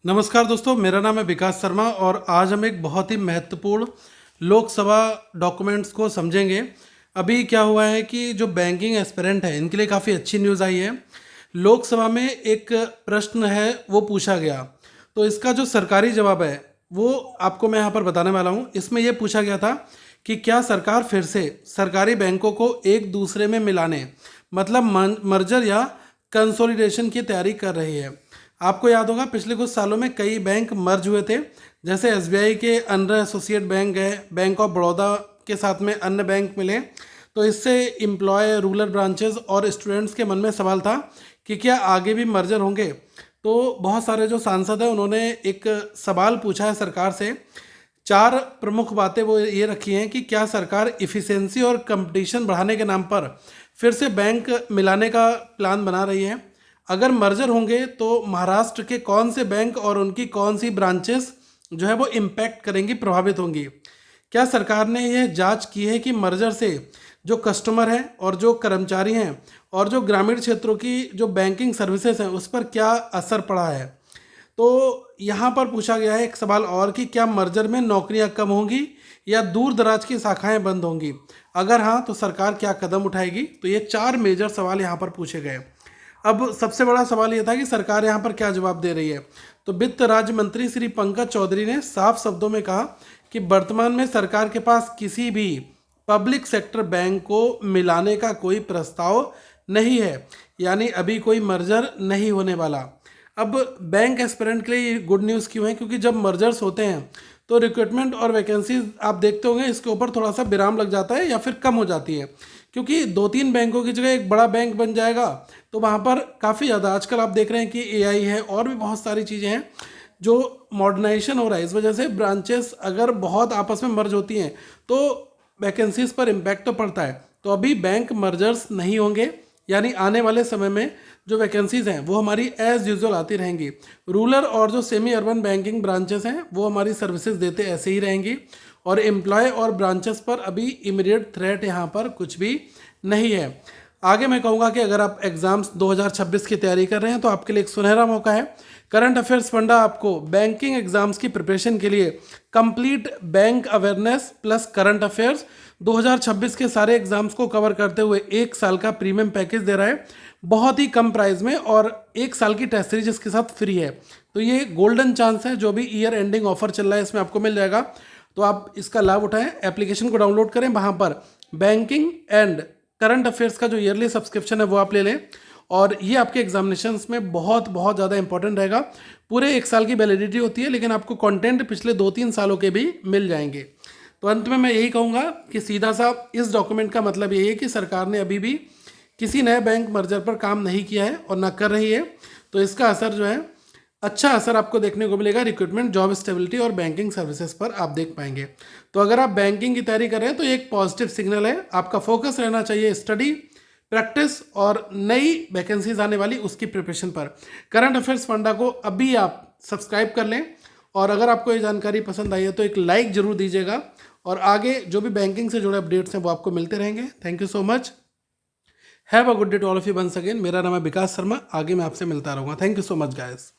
नमस्कार दोस्तों, मेरा नाम है विकास शर्मा और आज हम एक बहुत ही महत्वपूर्ण लोकसभा डॉक्यूमेंट्स को समझेंगे। अभी क्या हुआ है कि जो बैंकिंग एस्पिरेंट है इनके लिए काफ़ी अच्छी न्यूज़ आई है। लोकसभा में एक प्रश्न है वो पूछा गया, तो इसका जो सरकारी जवाब है वो आपको मैं यहाँ पर बताने वाला हूँ। इसमें ये पूछा गया था कि क्या सरकार फिर से सरकारी बैंकों को एक दूसरे में मिलाने मतलब मर्जर या कंसोलिडेशन की तैयारी कर रही है। आपको याद होगा पिछले कुछ सालों में कई बैंक मर्ज हुए थे, जैसे एसबीआई के अंडर एसोसिएट बैंक है, बैंक ऑफ बड़ौदा के साथ में अन्य बैंक मिले। तो इससे एम्प्लॉय, रूरल ब्रांचेस और स्टूडेंट्स के मन में सवाल था कि क्या आगे भी मर्जर होंगे। तो बहुत सारे जो सांसद हैं उन्होंने एक सवाल पूछा है सरकार से। चार प्रमुख बातें वो ये रखी हैं कि क्या सरकार इफ़िशेंसी और कंपटीशन बढ़ाने के नाम पर फिर से बैंक मिलाने का प्लान बना रही है। अगर मर्जर होंगे तो महाराष्ट्र के कौन से बैंक और उनकी कौन सी ब्रांचेस जो है वो इम्पैक्ट करेंगी, प्रभावित होंगी। क्या सरकार ने यह जांच की है कि मर्जर से जो कस्टमर हैं और जो कर्मचारी हैं और जो ग्रामीण क्षेत्रों की जो बैंकिंग सर्विसेज हैं उस पर क्या असर पड़ा है। तो यहाँ पर पूछा गया है एक सवाल और कि क्या मर्जर में नौकरियाँ कम होंगी या दूर दराज की शाखाएं बंद होंगी। अगर हाँ तो सरकार क्या कदम उठाएगी। तो ये चार मेजर सवाल यहाँ पर पूछे गए। अब सबसे बड़ा सवाल ये था कि सरकार यहाँ पर क्या जवाब दे रही है। तो वित्त राज्य मंत्री श्री पंकज चौधरी ने साफ शब्दों में कहा कि वर्तमान में सरकार के पास किसी भी पब्लिक सेक्टर बैंक को मिलाने का कोई प्रस्ताव नहीं है, यानी अभी कोई मर्जर नहीं होने वाला। अब बैंक एस्पिरेंट के लिए ये गुड न्यूज़ क्यों है, क्योंकि जब मर्जर्स होते हैं तो रिक्रूटमेंट और वैकेंसीज आप देखते होंगे इसके ऊपर थोड़ा सा विराम लग जाता है या फिर कम हो जाती है, क्योंकि दो तीन बैंकों की जगह एक बड़ा बैंक बन जाएगा। तो वहाँ पर काफ़ी ज़्यादा आजकल आप देख रहे हैं कि एआई है और भी बहुत सारी चीज़ें हैं जो मॉडर्नाइजेशन हो रहा है। इस वजह से ब्रांचेस अगर बहुत आपस में मर्ज होती हैं तो वैकेंसीज पर इम्पैक्ट तो पड़ता है। तो अभी बैंक मर्जर्स नहीं होंगे, यानी आने वाले समय में जो वैकेंसीज़ हैं वो हमारी एज़ यूजुअल आती रहेंगी। रूरल और जो सेमी अर्बन बैंकिंग ब्रांचेस हैं वो हमारी सर्विसेज देते ऐसे ही रहेंगी और एम्प्लॉय और ब्रांचेस पर अभी इमीडिएट थ्रेट यहाँ पर कुछ भी नहीं है। आगे मैं कहूँगा कि अगर आप एग्ज़ाम्स 2026 की तैयारी कर रहे हैं तो आपके लिए एक सुनहरा मौका है। करंट अफेयर्स फंडा आपको बैंकिंग एग्जाम्स की प्रिपरेशन के लिए complete bank awareness plus current affairs 2026 के सारे एग्जाम्स को कवर करते हुए एक साल का प्रीमियम पैकेज दे रहा है, बहुत ही कम प्राइस में, और एक साल की टेस्ट सीरीज इसके साथ फ्री है। तो ये गोल्डन चांस है, जो भी ईयर एंडिंग ऑफर चल रहा है इसमें आपको मिल जाएगा। तो आप इसका लाभ उठाएं, एप्लीकेशन को डाउनलोड करें, वहाँ पर बैंकिंग एंड करंट अफेयर्स का जो ईयरली सब्सक्रिप्शन है वो आप ले लें और ये आपके एग्जामिनेशंस में बहुत बहुत ज़्यादा इंपॉर्टेंट रहेगा। पूरे एक साल की वैलिडिटी होती है, लेकिन आपको कंटेंट पिछले 2-3 सालों के भी मिल जाएंगे। तो अंत में मैं यही कहूँगा कि सीधा सा इस डॉक्यूमेंट का मतलब यही है कि सरकार ने अभी भी किसी नए बैंक मर्जर पर काम नहीं किया है और ना कर रही है। तो इसका असर जो है, अच्छा असर आपको देखने को मिलेगा रिक्रूटमेंट, जॉब स्टेबिलिटी और बैंकिंग सर्विसेज पर आप देख पाएंगे। तो अगर आप बैंकिंग की तैयारी कर रहे हैं तो एक पॉजिटिव सिग्नल है। आपका फोकस रहना चाहिए स्टडी, प्रैक्टिस और नई वैकेंसीज आने वाली उसकी प्रिपरेशन पर। करंट अफेयर्स फंडा को अभी आप सब्सक्राइब कर लें और अगर आपको ये जानकारी पसंद आई है तो एक लाइक जरूर दीजिएगा और आगे जो भी बैंकिंग से जुड़े अपडेट्स हैं वो आपको मिलते रहेंगे। Thank you so much. Have a good day to all of you once again. मेरा नाम है विकास शर्मा। आगे मैं आपसे मिलता रहूँगा। Thank you so much guys.